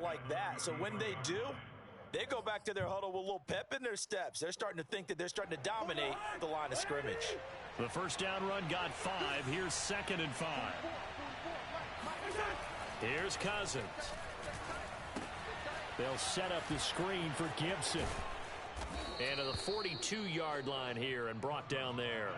like that. So when they do, they go back to their huddle with a little pep in their steps. They're starting to think that they're starting to dominate the line of scrimmage. The first down run got 5. Here's 2nd and 5. Here's Cousins. They'll set up the screen for Gibson. And to the 42-yard line here and brought down there.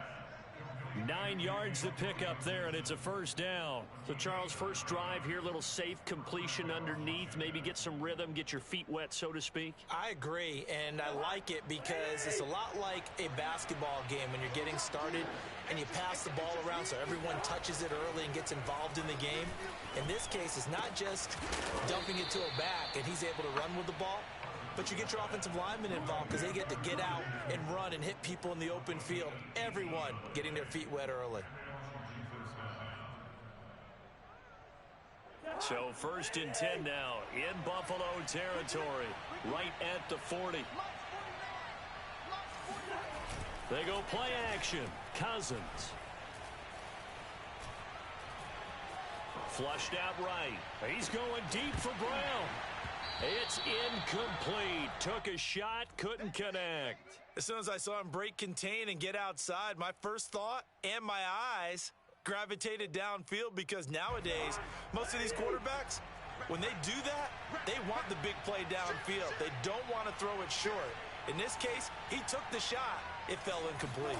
9 yards to pick up there, and it's a first down. So, Charles, first drive here, little safe completion underneath. Maybe get some rhythm, get your feet wet, so to speak. I agree, and I like it because it's a lot like a basketball game when you're getting started and you pass the ball around so everyone touches it early and gets involved in the game. In this case, it's not just dumping it to a back and he's able to run with the ball, but you get your offensive linemen involved because they get to get out and run and hit people in the open field. Everyone getting their feet wet early. So 1st and 10 now in Buffalo territory, right at the 40. They go play action. Cousins. Flushed out right. He's going deep for Brown. It's incomplete. Took a shot, couldn't connect. As soon as I saw him break contain and get outside, my first thought and my eyes gravitated downfield because nowadays, most of these quarterbacks, when they do that, they want the big play downfield. They don't want to throw it short. In this case, he took the shot. It fell incomplete.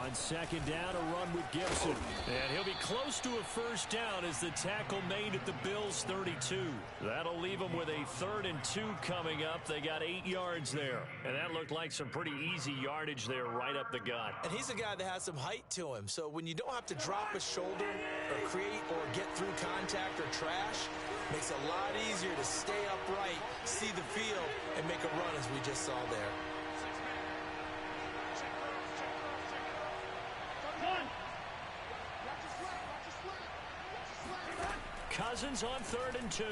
On 2nd down, a run with Gibson. And he'll be close to a first down as the tackle made at the Bills' 32. That'll leave them with a 3rd and 2 coming up. They got 8 yards there. And that looked like some pretty easy yardage there right up the gut. And he's a guy that has some height to him. So when you don't have to drop a shoulder or create or get through contact or trash, makes it a lot easier to stay upright, see the field, and make a run as we just saw there. Cousins on 3rd and 2.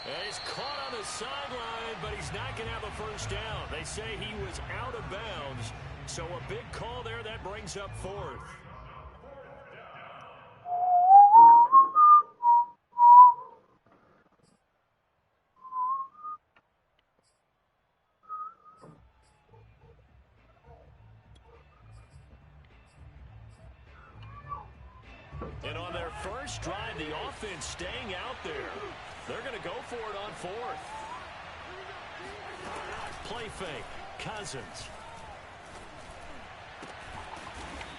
And he's caught on the sideline, but he's not going to have a first down. They say he was out of bounds, so a big call there that brings up 4th. And on their first drive, the offense staying out there. They're going to go for it on 4th. Play fake. Cousins.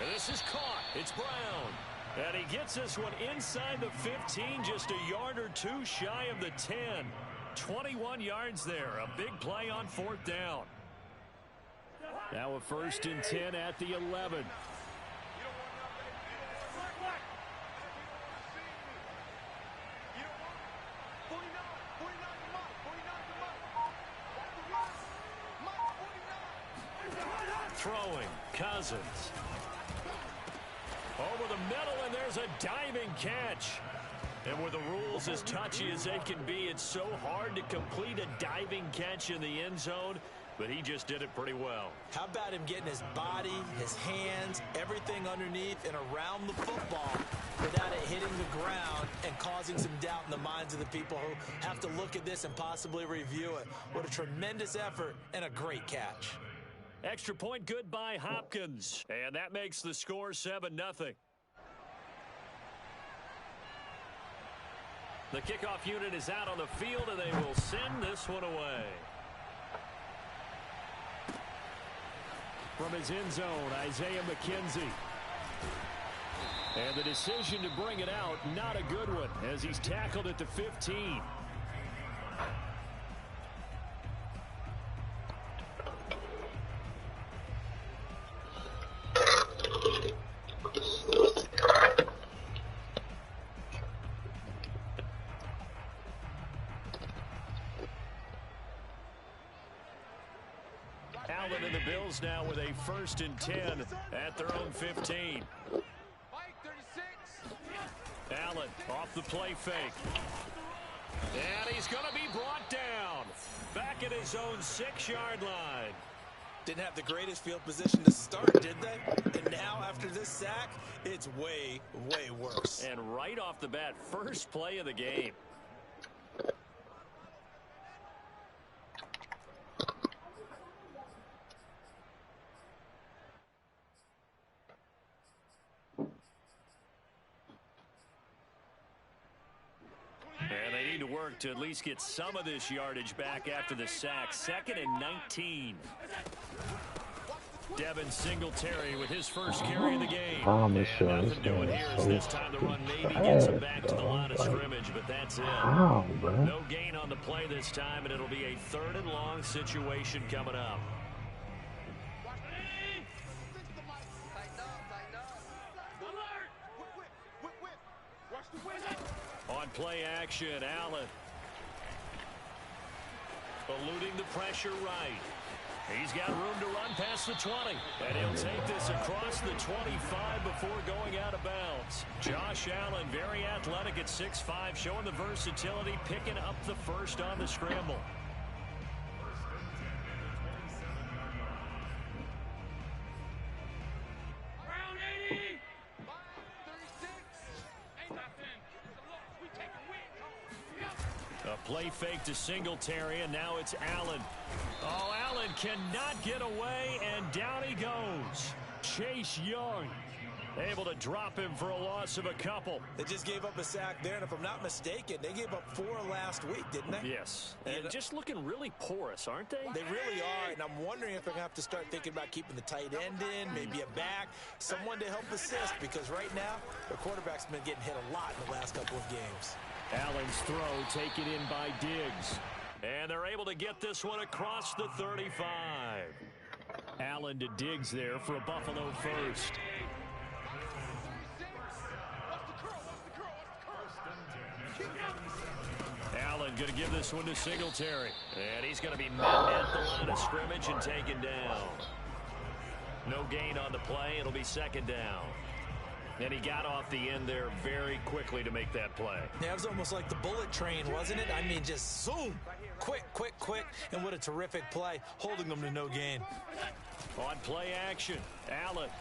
And this is caught. It's Brown. And he gets this one inside the 15, just a yard or 2 shy of the 10. 21 yards there. A big play on 4th down. Now a 1st and 10 at the 11. Throwing. Cousins. Over the middle, and there's a diving catch. And with the rules as touchy as they can be, it's so hard to complete a diving catch in the end zone, but he just did it pretty well. How about him getting his body, his hands, everything underneath and around the football without it hitting the ground and causing some doubt in the minds of the people who have to look at this and possibly review it. What a tremendous effort and a great catch. Extra point good by Hopkins. And that makes the score 7-0. The kickoff unit is out on the field, and they will send this one away. From his end zone, Isaiah McKenzie. And the decision to bring it out, not a good one, as he's tackled at the 15. Allen and the Bills now with a 1st and 10 at their own 15. Allen off the play fake. And he's going to be brought down. Back at his own 6-yard line. Didn't have the greatest field position to start, did they? And now, after this sack, it's way, way worse. And right off the bat, first play of the game. And they need to work to at least get some of this yardage back after the sack. 2nd and 19. Devin Singletary with his first carry of the game. Nothing doing here as this time the run maybe gets him back to the line of scrimmage, but that's it. No gain on the play this time, and it'll be a 3rd and long situation coming up. On play action, Allen. Eluding the pressure right. He's got room to run past the 20. And he'll take this across the 25 before going out of bounds. Josh Allen, very athletic at 6'5", showing the versatility, picking up the first on the scramble. A play fake to Singletary, and now it's Allen. Oh, Allen cannot get away, and down he goes. Chase Young able to drop him for a loss of a couple. They just gave up a sack there, and if I'm not mistaken, they gave up 4 last week, didn't they? Yes, and just looking really porous, aren't they? They really are, and I'm wondering if they're going to have to start thinking about keeping the tight end in, maybe a back, someone to help assist, because right now, their quarterback's been getting hit a lot in the last couple of games. Allen's throw taken in by Diggs. And they're able to get this one across the 35. Allen to Diggs there for a Buffalo first. Allen going to give this one to Singletary. And he's going to be met at the line of scrimmage and taken down. No gain on the play. It'll be 2nd down. And he got off the end there very quickly to make that play. Yeah, it was almost like the bullet train, wasn't it? I mean, just zoom. Quick, quick, quick. And what a terrific play, holding them to no gain. On play action, Allen.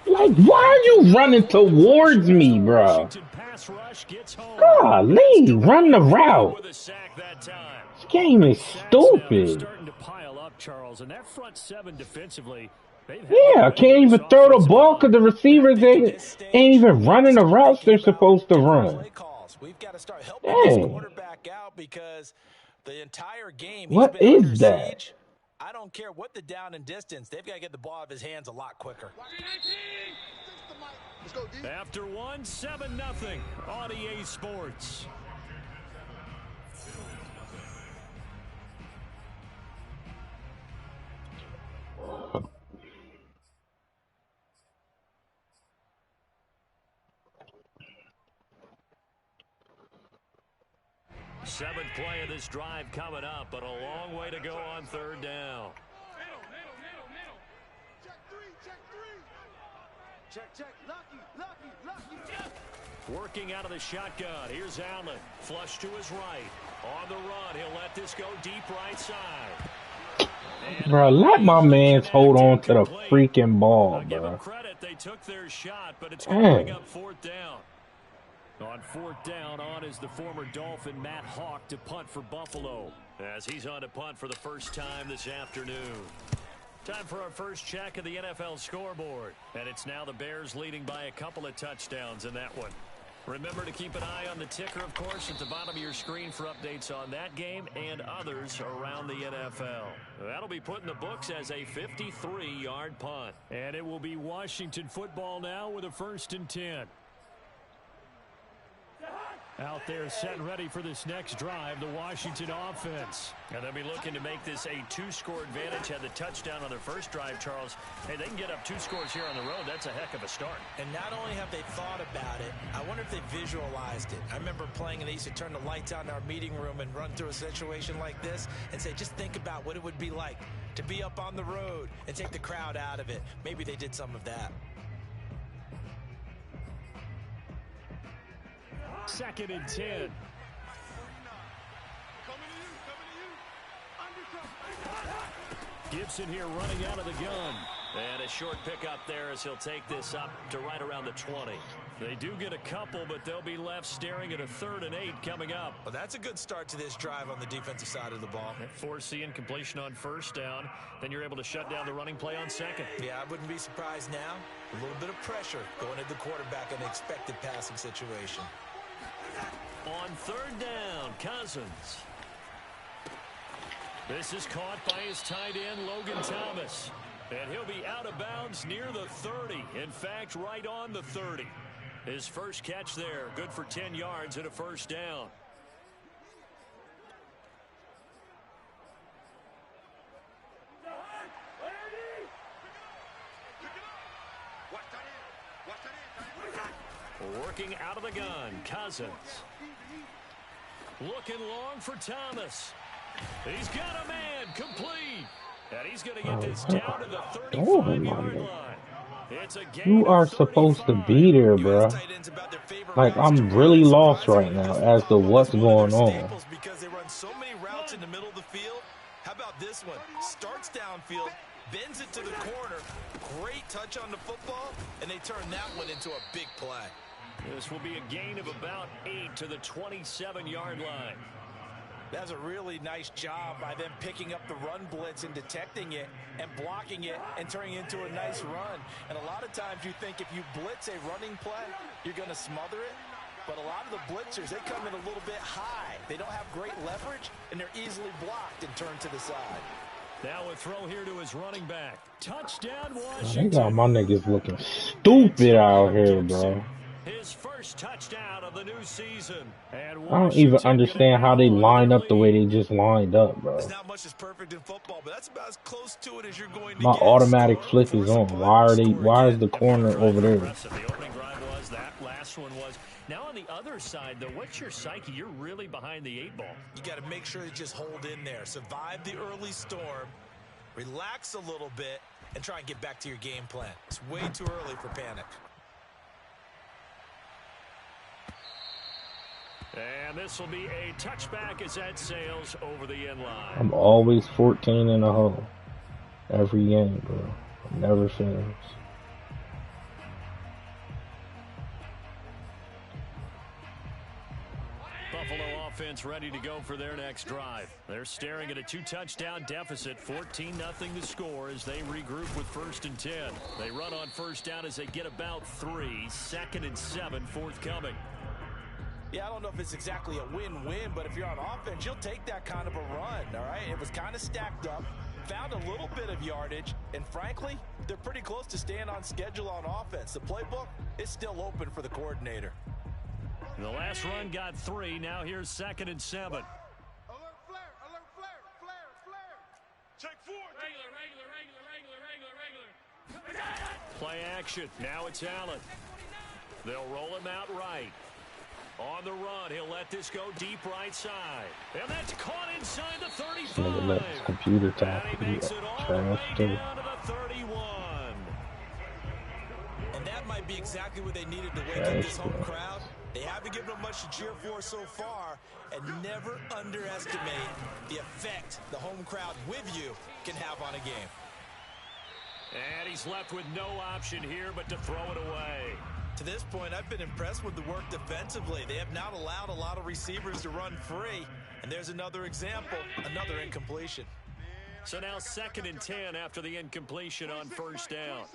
Like, why are you running towards me, bro? Golly, run the route. This game is stupid. Starting to pile up, Charles, and that front 7 defensively. Yeah, I can't even throw the ball because the receivers ain't even running the routes they're supposed to run. We've got to start helping this quarterback out because the entire game what is that? I don't care what the down and distance. They've got to get the ball out of his hands a lot quicker. After 1, 7-0 on EA Sports. Seventh play of this drive coming up, but a long way to go on 3rd down. Check. Lucky. Working out of the shotgun. Here's Allen. Flush to his right. On the run. He'll let this go deep right side. Bro, let my man hold on to the freaking ball, give bro. them credit. They took their shot, but it's going to bring up 4th down. On 4th down, on is the former Dolphin Matt Hawk to punt for Buffalo, as he's on to punt for the first time this afternoon. Time for our first check of the NFL scoreboard, and it's now the Bears leading by a couple of touchdowns in that one. Remember to keep an eye on the ticker, of course, at the bottom of your screen for updates on that game and others around the NFL. That'll be put in the books as a 53-yard punt. And it will be Washington football now with a 1st and 10. Out there set and ready for this next drive, the Washington offense. And they'll be looking to make this a 2-score advantage. Had the touchdown on their first drive, Charles. Hey, they can get up 2 scores here on the road. That's a heck of a start. And not only have they thought about it, I wonder if they visualized it. I remember playing and they used to turn the lights out in our meeting room and run through a situation like this and say, just think about what it would be like to be up on the road and take the crowd out of it. Maybe they did some of that. 2nd and 10. Gibson here running out of the gun. And a short pickup there as he'll take this up to right around the 20. They do get a couple, but they'll be left staring at a 3rd and 8 coming up. Well, that's a good start to this drive on the defensive side of the ball. Force the incompletion on 1st down. Then you're able to shut down the running play on 2nd. Yeah, I wouldn't be surprised now. A little bit of pressure going at the quarterback in an expected passing situation. On 3rd down, Cousins. This is caught by his tight end, Logan Thomas. And he'll be out of bounds near the 30. In fact, right on the 30. His first catch there, good for 10 yards and a 1st down. Working out of the gun, Cousins. Looking long for Thomas. He's got a man, complete. And he's going to get this down to the 35-yard line. It's a gain. You are supposed to be there, bro. Like, I'm really lost right now as to what's going on. Because they run so many routes in the middle of the field. How about this one? Starts downfield, bends it to the corner. Great touch on the football, and they turn that one into a big play. This will be a gain of about 8 to the 27-yard line. That's a really nice job by them picking up the run blitz and detecting it and blocking it and turning it into a nice run. And a lot of times you think if you blitz a running play, you're going to smother it. But a lot of the blitzers, they come in a little bit high. They don't have great leverage, and they're easily blocked and turned to the side. Now a throw here to his running back. Touchdown, They got Washington. my niggas looking stupid out here, bro. His first touchdown of the new season. And I don't even Washington understand how they line up the way they just lined up, bro. There's not much that's perfect in football, but that's about as close to it as you're going to My get. automatic flick is on. Why is the corner over there? Impressive. The opening drive was, that last one was. Now on the other side, though, what's your psyche? You're really behind the 8 ball. You got to make sure you just hold in there. Survive the early storm. Relax a little bit and try and get back to your game plan. It's way too early for panic. And this will be a touchback as that sails over the end line. I'm always 14 in a hole. Every game, bro. It never fails. Buffalo offense ready to go for their next drive. They're staring at a 2-touchdown deficit, 14-0 the score as they regroup with 1st and 10. They run on 1st down as they get about 3, 2nd and 7 forthcoming. Yeah, I don't know if it's exactly a win-win, but if you're on offense, you'll take that kind of a run, all right? It was kind of stacked up, found a little bit of yardage, and frankly, they're pretty close to staying on schedule on offense. The playbook is still open for the coordinator. The last run got 3. Now here's 2nd and 7. Alert flare, flare. Check 4. Regular. Play action. Now it's Allen. They'll roll him out right. On the run, he'll let this go deep right side. And that's caught inside the 35. Nigga let his computer tap. And he makes it all the Trash way too. down to the 31. And that might be exactly what they needed to wake up this home crowd. They haven't given them much to cheer for so far, and never underestimate the effect the home crowd with you can have on a game. And he's left with no option here but to throw it away. To this point, I've been impressed with the work defensively. They have not allowed a lot of receivers to run free. And there's another example, another incompletion. So now 2nd and 10 after the incompletion on 1st down.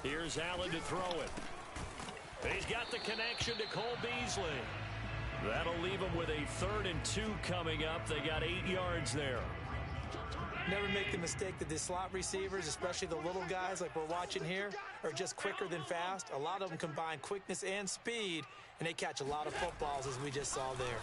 Here's Allen to throw it. He's got the connection to Cole Beasley. That'll leave him with a 3rd and 2 coming up. They got 8 yards there. Never make the mistake that the slot receivers, especially the little guys like we're watching here, are just quicker than fast. A lot of them combine quickness and speed, and they catch a lot of footballs as we just saw there.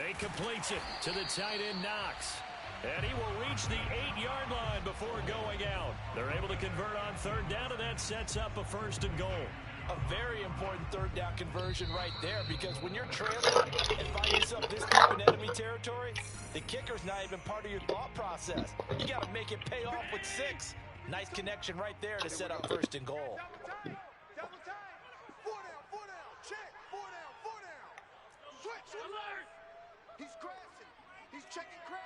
He completes it to the tight end Knox. And he will reach the 8-yard line before going out. They're able to convert on 3rd down, and that sets up a 1st and goal. A very important 3rd down conversion right there, because when you're trailing and find yourself this deep in enemy territory, the kicker's not even part of your thought process. You got to make it pay off with 6. Nice connection right there to set up 1st and goal. Double time. 4 down. Check. 4 down. Switch. Alert. He's crashing. He's checking crowd.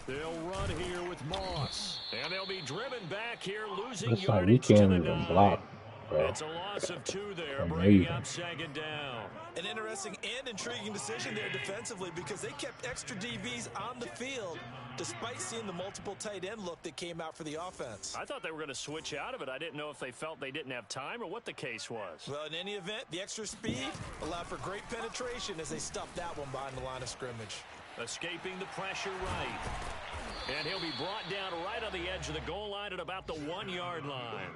They'll run here with Moss. And they'll be driven back here, losing It's like we yardage to can't the even 9. block, bro. It's a loss of 2 there, Amazing. bringing up 2nd down. An interesting and intriguing decision there defensively because they kept extra DBs on the field despite seeing the multiple tight end look that came out for the offense. I thought they were going to switch out of it. I didn't know if they felt they didn't have time or what the case was. Well, in any event, the extra speed allowed for great penetration as they stuffed that one behind the line of scrimmage. Escaping the pressure right. And he'll be brought down right on the edge of the goal line at about the 1-yard line.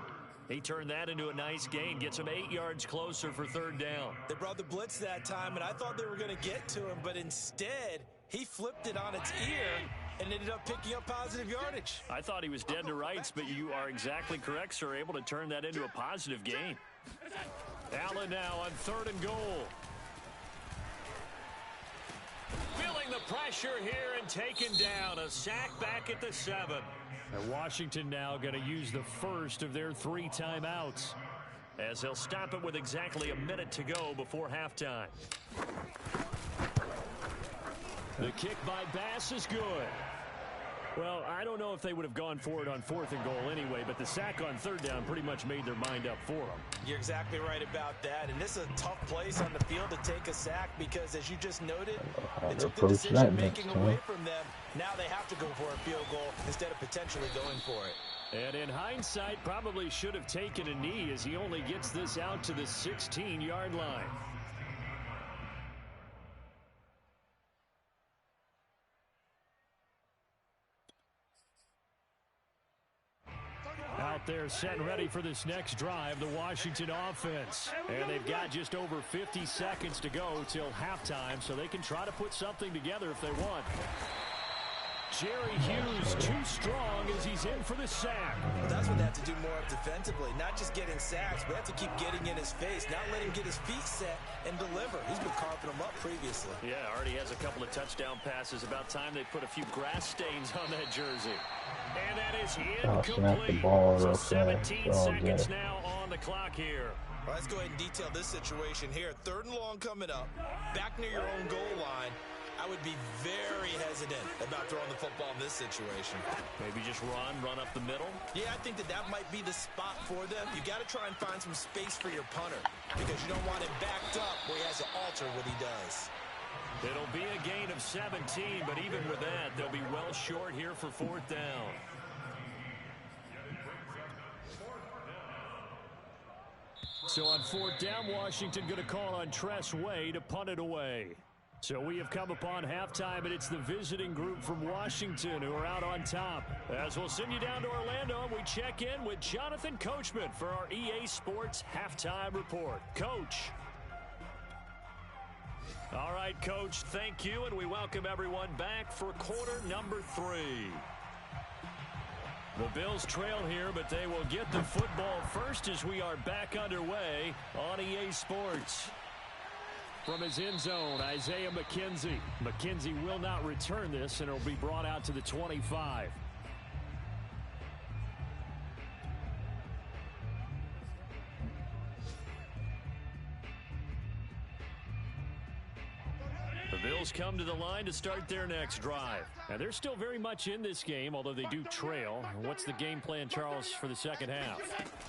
He turned that into a nice gain, gets him 8 yards closer for 3rd down. They brought the blitz that time, and I thought they were going to get to him, but instead, he flipped it on its ear and ended up picking up positive yardage. I thought he was dead to rights, but you are exactly correct, sir. Able to turn that into a positive gain. Allen now on 3rd and goal. Feeling the pressure here and taken down. A sack back at the 7. And Washington now going to use the first of their 3 timeouts, as they'll stop it with exactly a minute to go before halftime. The kick by Bass is good. Well, I don't know if they would have gone for it on 4th and goal anyway, but the sack on 3rd down pretty much made their mind up for them. You're exactly right about that, and this is a tough place on the field to take a sack because, as you just noted, they took the decision-making away from them. Now they have to go for a field goal instead of potentially going for it. And in hindsight, probably should have taken a knee as he only gets this out to the 16-yard line. Out there set and ready for this next drive, the Washington offense. And they've got just over 50 seconds to go till halftime, so they can try to put something together if they want. Jerry Hughes too strong as he's in for the sack. Well, that's what they have to do more of defensively. Not just getting sacks, but have to keep getting in his face. Not let him get his feet set and deliver. He's been carving them up previously. Yeah, already has a couple of touchdown passes. About time they put a few grass stains on that jersey. And that is incomplete. So 17 seconds now on the clock here. Well, let's go ahead and detail this situation here. 3rd and long coming up. Back near your own goal line. I would be very hesitant about throwing the football in this situation. Maybe just run up the middle? Yeah, I think that might be the spot for them. You got to try and find some space for your punter because you don't want him backed up where he has to alter what he does. It'll be a gain of 17, but even with that, they'll be well short here for 4th down. So on 4th down, Washington going to call on Tress Way to punt it away. So we have come upon halftime, and it's the visiting group from Washington who are out on top. As we'll send you down to Orlando, and we check in with Jonathan Coachman for our EA Sports Halftime Report. Coach. All right, Coach, thank you, and we welcome everyone back for quarter number 3. The Bills trail here, but they will get the football first as we are back underway on EA Sports. From his end zone, Isaiah McKenzie. McKenzie will not return this, and it'll be brought out to the 25. The Bills come to the line to start their next drive. And they're still very much in this game, although they do trail. What's the game plan, Charles, for the second half?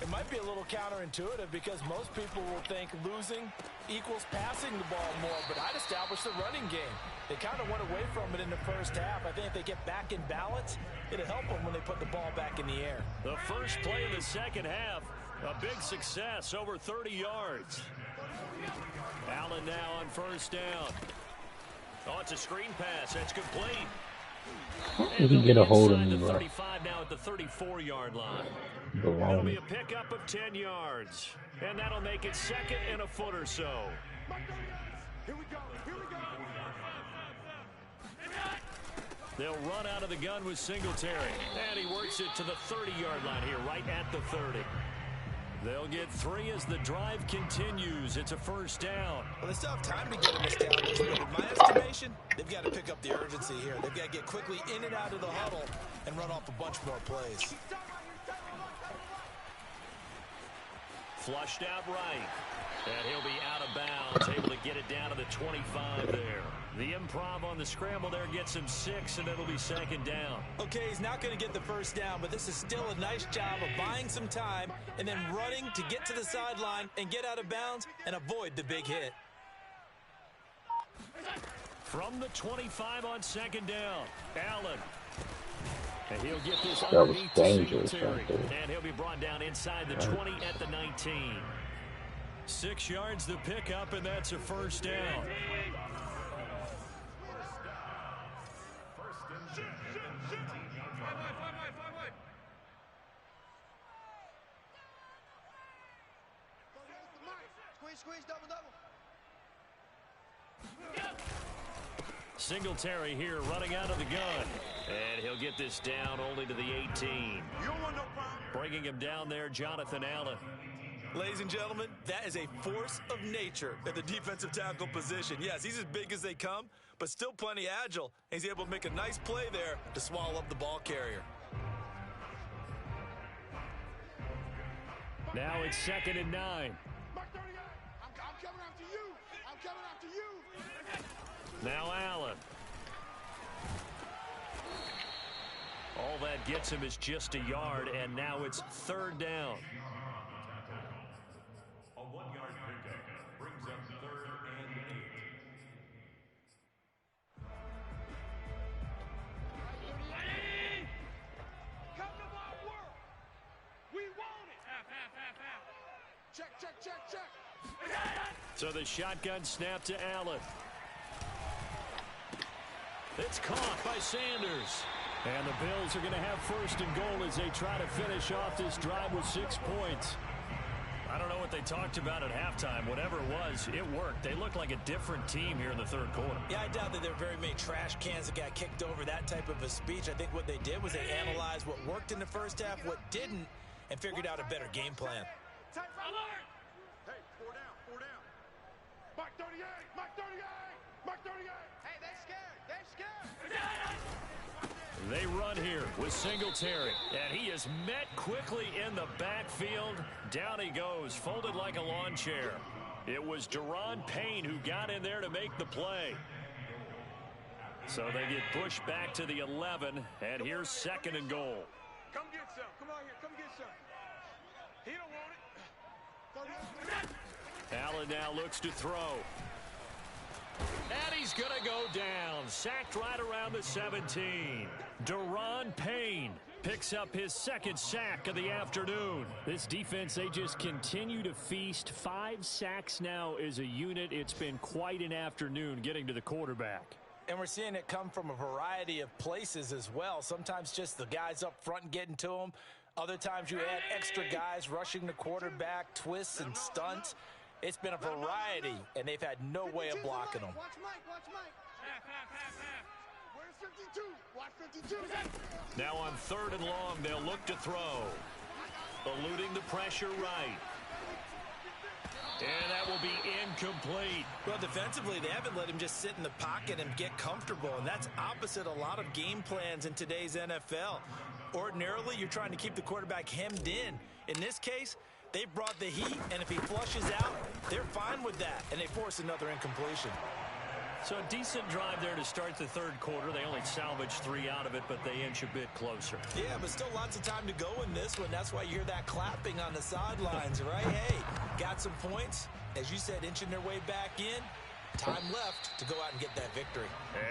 It might be a little counterintuitive because most people will think losing equals passing the ball more, but I'd establish the running game. They kind of went away from it in the first half. I think if they get back in balance, it'll help them when they put the ball back in the air. The first play of the second half, a big success, over 30 yards. Allen now on 1st down. Oh, it's a screen pass. That's complete. He can get a hold of me, the bro. 35 now at the 34-yard line. It'll be a pickup of 10 yards. And that'll make it 2nd and a foot or so. Here we go. Here we go. They'll run out of the gun with Singletary. And he works it to the 30-yard line here, right at the 30. They'll get 3 as the drive continues. It's a 1st down. Well, they still have time to get them established, but in my estimation, they've got to pick up the urgency here. They've got to get quickly in and out of the huddle and run off a bunch more plays. Flushed out right. And he'll be out of bounds, able to get it down to the 25 there. The improv on the scramble there gets him 6, and it'll be second down. Okay, he's not going to get the first down, but this is still a nice job of buying some time and then running to get to the sideline and get out of bounds and avoid the big hit. From the 25 on second down, Allen. And he'll get this That was underneath to dangerous Singletary. right there. And he'll be brought down inside the 20 at the 19. 6 yards the pickup, and that's a first down. Squeeze, double, double. Singletary here running out of the gun. And he'll get this down only to the 18. You don't want no problem. Bringing him down there, Jonathan Allen. Ladies and gentlemen, that is a force of nature at the defensive tackle position. Yes, he's as big as they come, but still plenty agile. He's able to make a nice play there to swallow up the ball carrier. Now it's 2nd and 9. Mark 38. I'm coming after you. I'm coming after you. Now Allen. All that gets him is just a yard, and now it's 3rd down. A 1-yard pickup brings up 3rd and 8. Come to my work. We want it. Half. Check. So the shotgun snap to Allen. It's caught by Sanders. And the Bills are going to have 1st and goal as they try to finish off this drive with 6 points. I don't know what they talked about at halftime. Whatever it was, it worked. They look like a different team here in the 3rd quarter. Yeah, I doubt that there are very many trash cans that got kicked over that type of a speech. I think what they did was they analyzed what worked in the first half, what didn't, and figured out a better game plan. Tight alert. Hey, 4 down. Mark 38. Mark 38. Hey, they scared. They run here with Singletary, and he is met quickly in the backfield. Down he goes, folded like a lawn chair. It was Daron Payne who got in there to make the play. So they get pushed back to the 11, and here's 2nd and goal. Come get some. Come on here. Come get some. He don't want it. Allen now looks to throw. And he's going to go down. Sacked right around the 17. Daron Payne picks up his 2nd sack of the afternoon. This defense, they just continue to feast. 5 sacks now as a unit. It's been quite an afternoon getting to the quarterback. And we're seeing it come from a variety of places as well. Sometimes just the guys up front and getting to them. Other times you add extra guys rushing the quarterback, twists and stunts. It's been a variety, and they've had no way of blocking them. Watch Mike. Half. Where's 52? Watch 52. Now on 3rd and long, they'll look to throw. Eluding the pressure right. And that will be incomplete. Well, defensively, they haven't let him just sit in the pocket and get comfortable, and that's opposite a lot of game plans in today's NFL. Ordinarily, you're trying to keep the quarterback hemmed in. In this case, they brought the heat, and if he flushes out, they're fine with that, and they force another incompletion. So a decent drive there to start the 3rd quarter. They only salvaged 3 out of it, but they inch a bit closer. Yeah, but still lots of time to go in this one. That's why you hear that clapping on the sidelines, right? Hey, got some points. As you said, inching their way back in. Time left to go out and get that victory.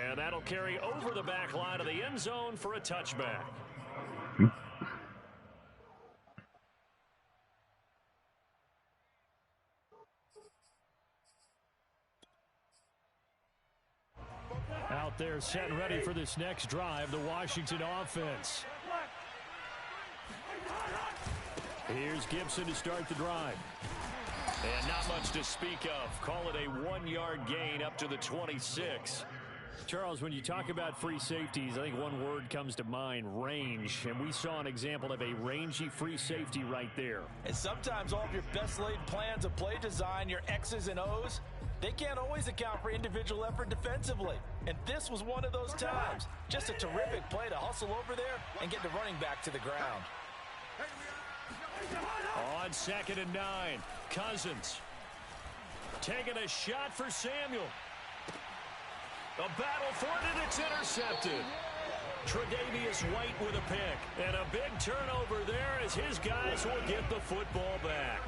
And that'll carry over the back line of the end zone for a touchback. Out there set and ready for this next drive, the Washington offense. Here's Gibson to start the drive. And not much to speak of. Call it a 1-yard gain up to the 26. Charles, when you talk about free safeties, I think one word comes to mind, range. And we saw an example of a rangy free safety right there. And sometimes all of your best laid plans of play design, your X's and O's, they can't always account for individual effort defensively. And this was one of those times. Just a terrific play to hustle over there and get the running back to the ground. On on 2nd and 9. Cousins taking a shot for Samuel. A battle for it, and it's intercepted. Tre'Davious White with a pick. And a big turnover there as his guys will get the football back.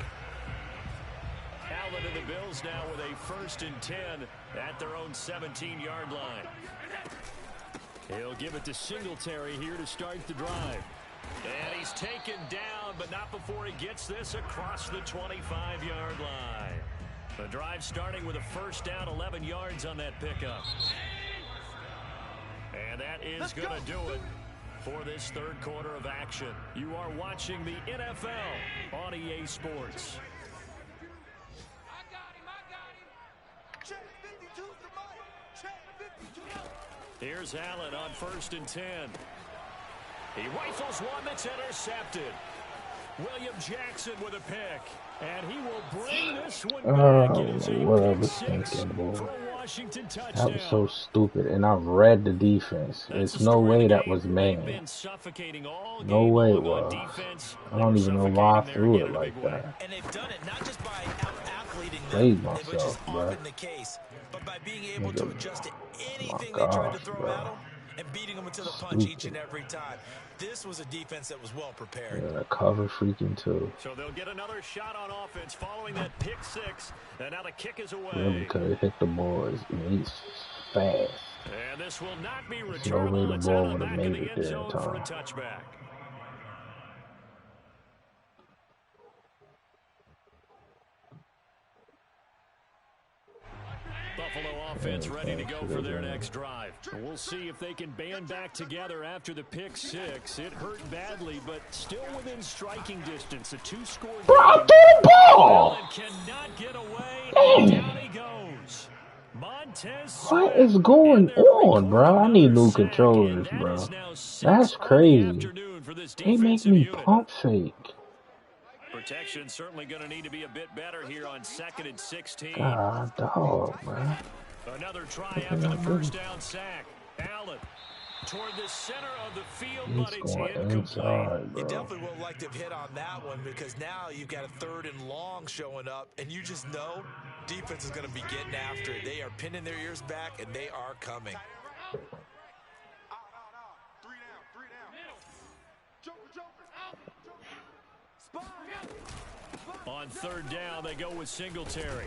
Allen and the Bills now with a 1st and 10 at their own 17-yard line. He'll give it to Singletary here to start the drive. And he's taken down, but not before he gets this across the 25-yard line. The drive starting with a 1st down, 11 yards on that pickup. And that is going to do it for this 3rd quarter of action. You are watching the NFL on EA Sports. Here's Allen on 1st and 10. He rifles one that's intercepted. William Jackson with a pick. And he will bring this one back. It is a pick 6 for a Washington touchdown. That was so stupid. And I read the defense. There's no way that was man. No way it was. I don't even know why I threw it like that. And they've done it not just by out-athleting Played them, which is myself, bro. often the case, but by being able to adjust to anything they tried to throw at them and beating them into the punch each and every time. This was a defense that was well prepared. Yeah, cover freaking too. So they'll get another shot on offense following that pick 6. And now the kick is away. Really could have hit the boys. He's fast. And this will not be There's no way returnable. the It's ball out of the would have back of made the it end there in zone for a time. touchback. Buffalo offense ready to go for their next drive. We'll see if they can band back together after the pick 6. It hurt badly, but still within striking distance. A 2-score game. Bro, throw the ball! Allen cannot get away, and down he goes. Montez What is going on, bro? I need new controllers, bro. That's crazy. They make me pump fake. Protection certainly going to need to be a bit better here on 2nd and 16. God, dog, man. Another try after the 1st down sack. Allen toward the center of the field, but He's it's going incomplete. inside, You bro. definitely would like to have hit on that one because now you've got a 3rd and long showing up, and you just know defense is going to be getting after it. They are pinning their ears back, and they are coming. On 3rd down, they go with Singletary.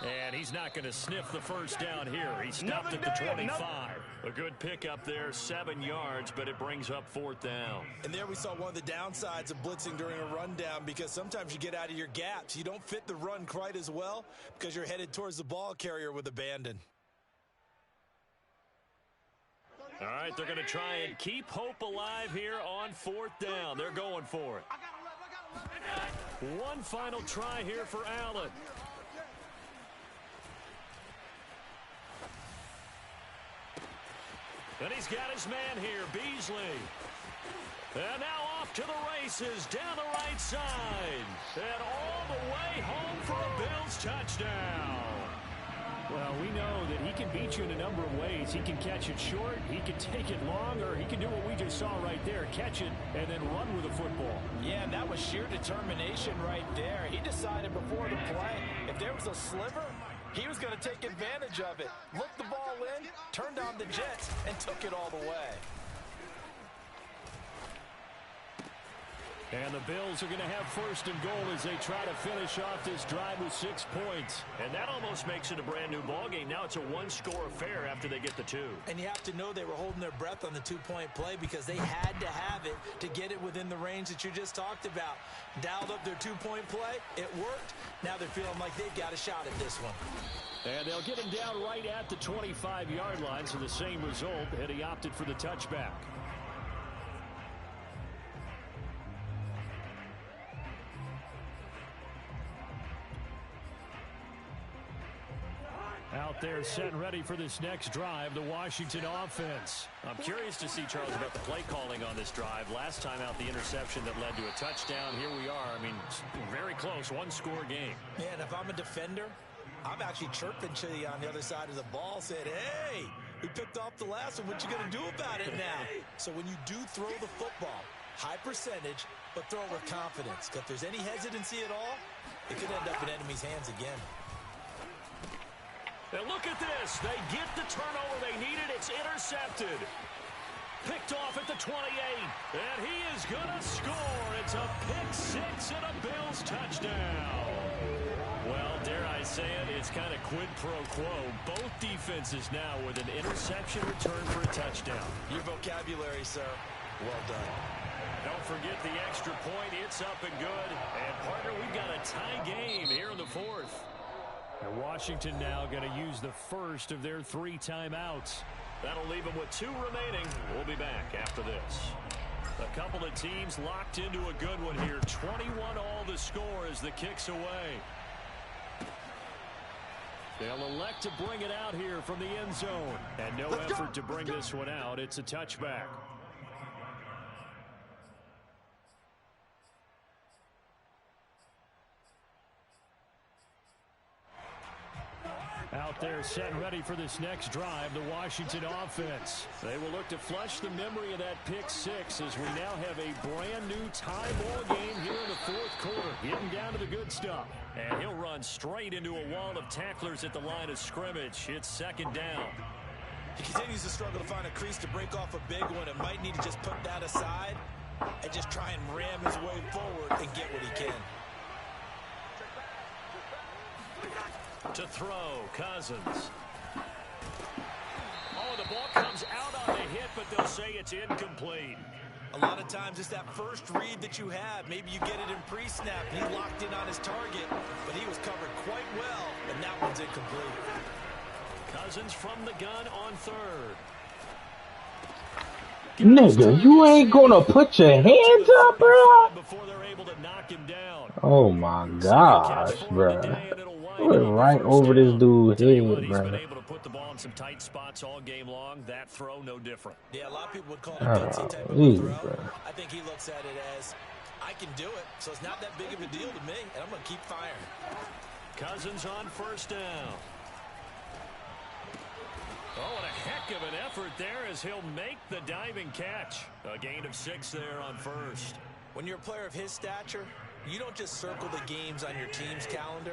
And he's not going to sniff the 1st down here. He stopped at the 25. A good pickup there, 7 yards, but it brings up 4th down. And there we saw one of the downsides of blitzing during a rundown because sometimes you get out of your gaps. You don't fit the run quite as well because you're headed towards the ball carrier with abandon. All right, they're going to try and keep hope alive here on 4th down. They're going for it. One final try here for Allen. And he's got his man here, Beasley. And now off to the races down the right side. And all the way home for a Bills touchdown. Well, we know that he can beat you in a number of ways. He can catch it short, he can take it long, or he can do what we just saw right there, catch it and then run with the football. Yeah, and that was sheer determination right there. He decided before the play, if there was a sliver, he was going to take advantage of it. Looked the ball in, turned on the Jets, and took it all the way. And the Bills are going to have 1st and goal as they try to finish off this drive with 6 points. And that almost makes it a brand new ballgame. Now it's a 1-score affair after they get the 2. And you have to know they were holding their breath on the 2-point play because they had to have it to get it within the range that you just talked about. Dialed up their 2-point play. It worked. Now they're feeling like they've got a shot at this one. And they'll get him down right at the 25-yard line, so the same result, and he opted for the touchback. Out there set and ready for this next drive, the Washington offense. I'm curious to see, Charles, about the play calling on this drive. Last time out, the interception that led to a touchdown. Here we are. I mean, very close, 1-score game. Man, if I'm a defender, I'm actually chirping to you on the other side of the ball, saying, hey, we picked off the last one. What you going to do about it now? So when you do throw the football, high percentage, but throw with confidence. Because if there's any hesitancy at all, it could end up in enemy's hands again. And look at this. They get the turnover they needed. It's intercepted. Picked off at the 28. And he is going to score. It's a pick six and a Bills touchdown. Well, dare I say it, it's kind of quid pro quo. Both defenses now with an interception return for a touchdown. Your vocabulary, sir. Well done. Don't forget the extra point. It's up and good. And, partner, we've got a tie game here in the fourth. And Washington now going to use the first of their 3 timeouts. That'll leave them with 2 remaining. We'll be back after this. A couple of teams locked into a good one here. 21 all the score as the kick's away. They'll elect to bring it out here from the end zone. And no effort to bring this one out. It's a touchback. Out there set and ready for this next drive, the Washington offense. They will look to flush the memory of that pick six as we now have a brand new tie ball game here in the fourth quarter. Getting down to the good stuff. And he'll run straight into a wall of tacklers at the line of scrimmage. It's second down. He continues to struggle to find a crease to break off a big one and might need to just put that aside and just try and ram his way forward and get what he can. To throw, Cousins. Oh, the ball comes out on the hit, but they'll say it's incomplete. A lot of times it's that first read that you have. Maybe you get it in pre-snap, and he locked in on his target, but he was covered quite well, and that one's incomplete. Cousins from the gun on third. Nigga, you ain't gonna put your hands up, bro? Before they're able to knock him down. Oh my gosh, bro. We're right over this dude's head, He's bro. been able to put the ball in some tight spots all game long. That throw, no different. Yeah, a lot of people would call it a gutsy type of geez, throw. bro. I think he looks at it as, I can do it, so it's not that big of a deal to me, and I'm going to keep firing. Cousins on first down. Oh, and a heck of an effort there as he'll make the diving catch. A gain of 6 there on first. When you're a player of his stature, you don't just circle the games on your team's calendar.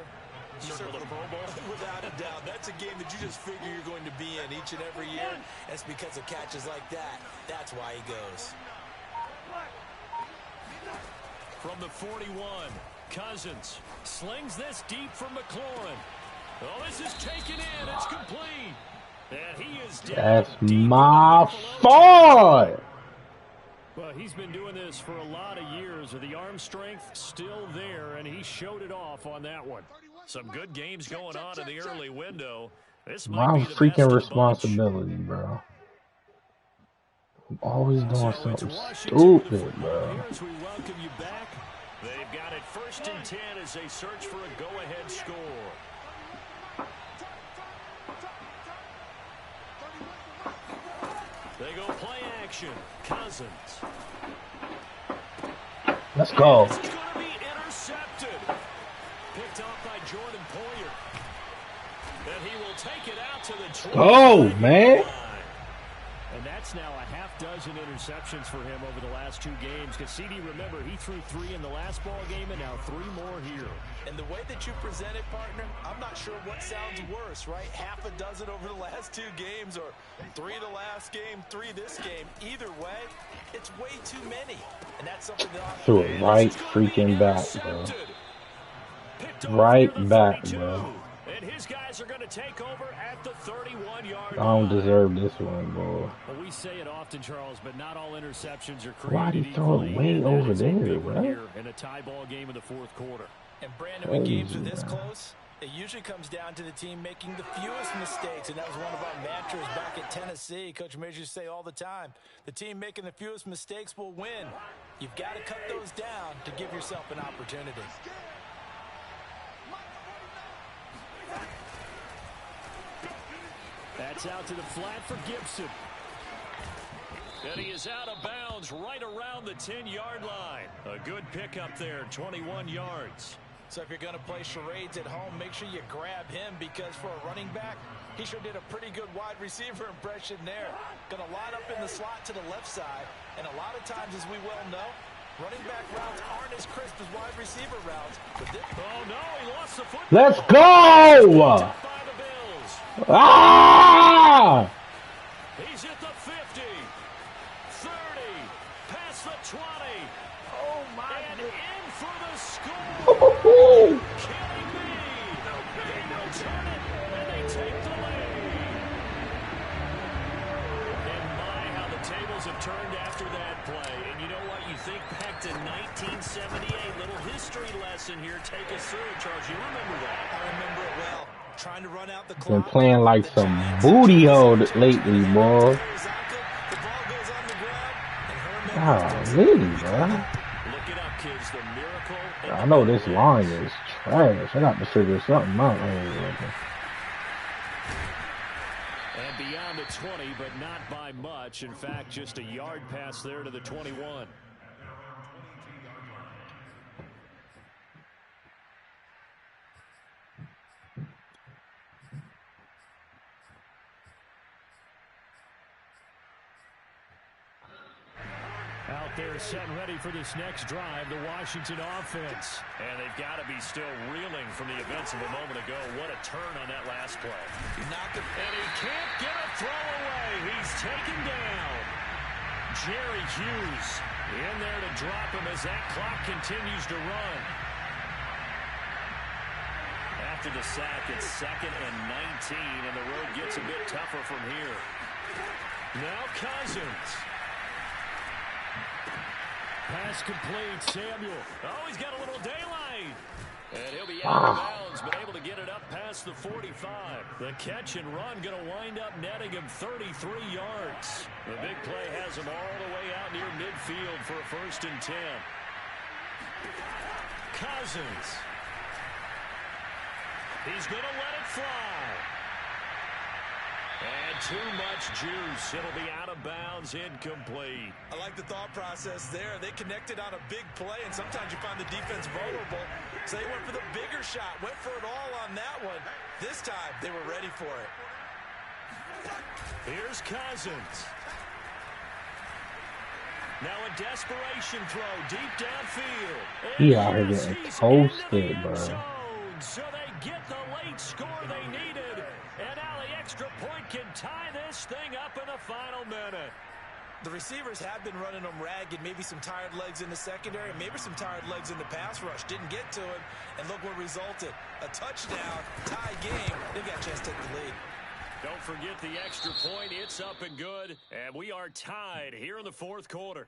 You circle the Pro Bowl. Without a doubt. That's a game that you just figure you're going to be in each and every year. And it's because of catches like that. That's why he goes. From the 41, Cousins slings this deep from McLaurin. Oh, this is taken in. It's complete. And he is down. That's my fault. Well, he's been doing this for a lot of years. The arm strength still there, and he showed it off on that one. Some good games going on in the early window. This might My be the best freaking of the responsibility, bro. I'm always doing bunch. So something it's Washington stupid, with the football bro. here as we welcome you back. They've got it 1st and 10 as they search for a go-ahead score. They go play action. Cousins. Let's go. It's going to be intercepted. Picked off by Jordan Poyer. And he will take it out to the 20. Oh, man. And that's now a half-dozen interceptions for him over the last 2 games. Because CD, remember, he threw 3 in the last ball game and now 3 more here. And the way that you present it, partner, I'm not sure what sounds worse, right? Half a dozen over the last 2 games or 3 the last game, 3 this game. Either way, it's way too many. And that's something that Threw it right freaking back, bro. Right back, bro. And his guys are going to take over at the 31-yard I don't line. deserve this one, bro. Well, we say it often, Charles, but not all interceptions are Why'd created he throw it equally, way and that over is a there, big one bro? here in a tie ball game in the fourth quarter. And Brandon, when games are Crazy, this man. close, it usually comes down to the team making the fewest mistakes, and that was one of our mantras back at Tennessee. Coach Major used to say all the time, the team making the fewest mistakes will win. You've got to cut those down to give yourself an opportunity. That's out to the flat for Gibson. And he is out of bounds right around the 10-yard line. A good pickup there, 21 yards. So if you're going to play charades at home, make sure you grab him because for a running back, he sure did a pretty good wide receiver impression there. Going to line up in the slot to the left side. And a lot of times, as we well know, Running back routes aren't as crisp as wide receiver routes. But this Oh, no, he lost the football. Let's go! Ah! He's at the 50, 30, past the 20. oh my And in for the score. Ooh. Kidding me. They return it, and they take the lead. And my, how the tables have turned after that play. And you know what? You think back to 1978. Little history lesson here. Take us through it, Charles. You remember that? I remember it well. Trying to run out the Been clock. playing like some booty hole lately, boy. The ball goes on the ground, and Ah, really, bro? Look it up, kids. The miracle. I know this line is trash. I got to figure something out. And beyond the 20, but not by much. In fact, just a yard pass there to the 21. Out there set and ready for this next drive, the Washington offense. And they've got to be still reeling from the events of a moment ago. What a turn on that last play. And he can't get a throw away. He's taken down. Jerry Hughes in there to drop him as that clock continues to run. After the sack, it's 2nd and 19, and the road gets a bit tougher from here. Now Cousins. Pass complete, Samuel. Oh, he's got a little daylight. And he'll be out of bounds, but able to get it up past the 45. The catch and run going to wind up netting him 33 yards. The big play has him all the way out near midfield for a 1st and 10. Cousins. He's going to let it fly. And too much juice. It'll be out of bounds, incomplete. I like the thought process there. They connected on a big play, and sometimes you find the defense vulnerable. So they went for the bigger shot, went for it all on that one. This time, they were ready for it. Here's Cousins. Now a desperation throw deep downfield. He out here getting toasted, bro. So they get the late score they needed. And now the extra point can tie this thing up in the final minute. The receivers have been running them ragged. Maybe some tired legs in the secondary, maybe some tired legs in the pass rush. Didn't get to it, and look what resulted. A touchdown, tie game. They've got a chance to take the lead. Don't forget the extra point. It's up and good, and we are tied here in the 4th quarter.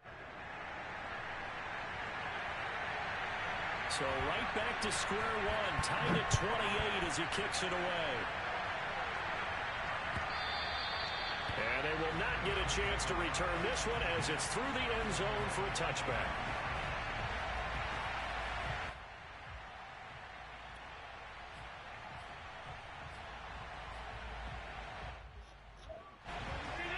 So right back to square one, tied at 28 as he kicks it away. And they will not get a chance to return this one as it's through the end zone for a touchback.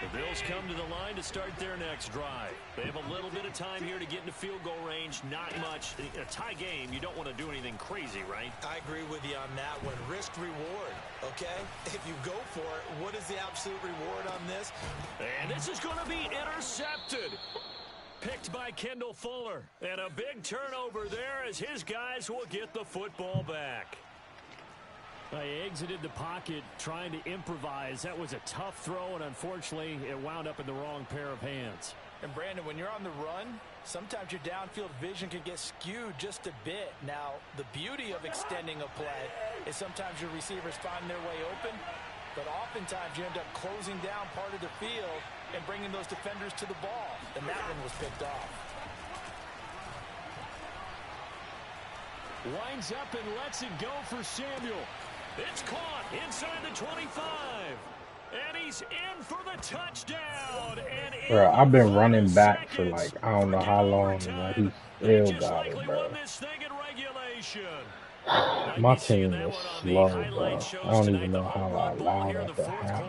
The Bills come to the line to start their next drive. They have a little bit of time here to get into field goal range. Not much. A tie game, you don't want to do anything crazy, right? I agree with you on that one. Risk reward, okay? If you go for it, what is the absolute reward on this? And this is going to be intercepted. Picked by Kendall Fuller. And a big turnover there as his guys will get the football back. He exited the pocket trying to improvise. That was a tough throw, and unfortunately, it wound up in the wrong pair of hands. And, Brandon, when you're on the run, sometimes your downfield vision can get skewed just a bit. Now, the beauty of extending a play is sometimes your receivers find their way open, but oftentimes you end up closing down part of the field and bringing those defenders to the ball. And that one was picked off. Winds up and lets it go for Samuel. It's caught inside the 25. And he's in for the touchdown. And Bro, I've been running back for like, I don't know how long, but he still got it, bro. My team is slow, bro. I don't even know how I allowed that to happen.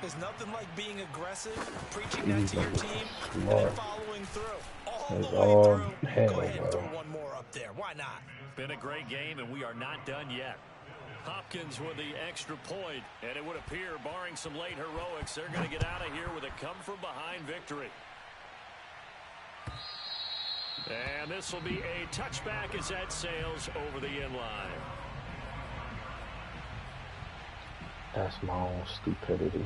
There's nothing like being aggressive, preaching that to your team, and then following through. All the way through. Go ahead and throw one more up there. Why not? Been a great game, and we are not done yet. Hopkins with the extra point, and it would appear, barring some late heroics, they're going to get out of here with a come-from-behind victory. And this will be a touchback as that sails over the end line. That's my own stupidity.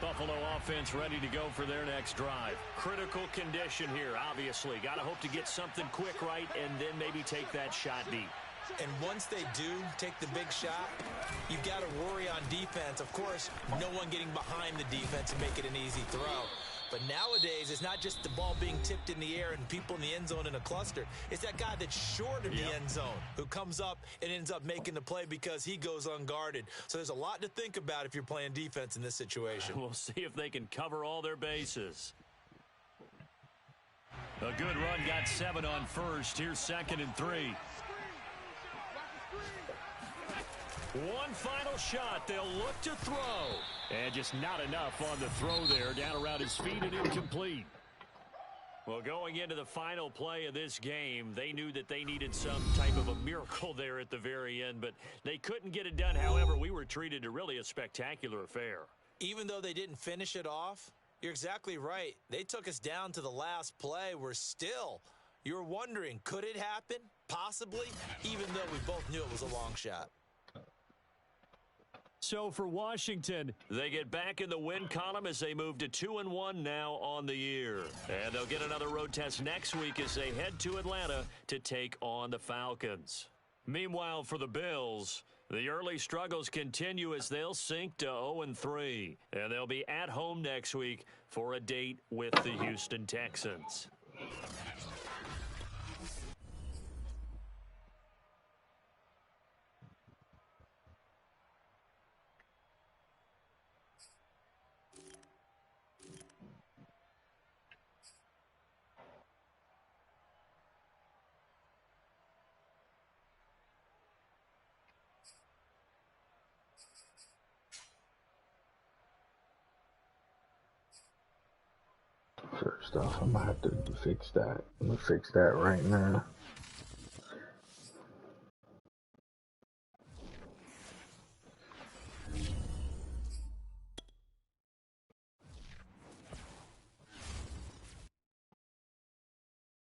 Buffalo offense ready to go for their next drive. Critical condition here, obviously. Got to hope to get something quick right and then maybe take that shot deep. And once they do take the big shot, you've got to worry on defense. Of course, no one getting behind the defense and make it an easy throw. But nowadays, it's not just the ball being tipped in the air and people in the end zone in a cluster. It's that guy that's short of the end zone who comes up and ends up making the play because he goes unguarded. So there's a lot to think about if you're playing defense in this situation. We'll see if they can cover all their bases. A good run got 7 on first. Here's 2nd and 3. One final shot. They'll look to throw. And just not enough on the throw there. Down around his feet and incomplete. Well, going into the final play of this game, they knew that they needed some type of a miracle there at the very end, but they couldn't get it done. However, we were treated to really a spectacular affair. Even though they didn't finish it off, you're exactly right. They took us down to the last play. You're wondering, could it happen? Possibly, even though we both knew it was a long shot. So for Washington, they get back in the win column as they move to 2-1 now on the year. And they'll get another road test next week as they head to Atlanta to take on the Falcons. Meanwhile, for the Bills, the early struggles continue as they'll sink to 0-3. And they'll be at home next week for a date with the Houston Texans. First off, I'm gonna have to fix that. I'm gonna fix that right now.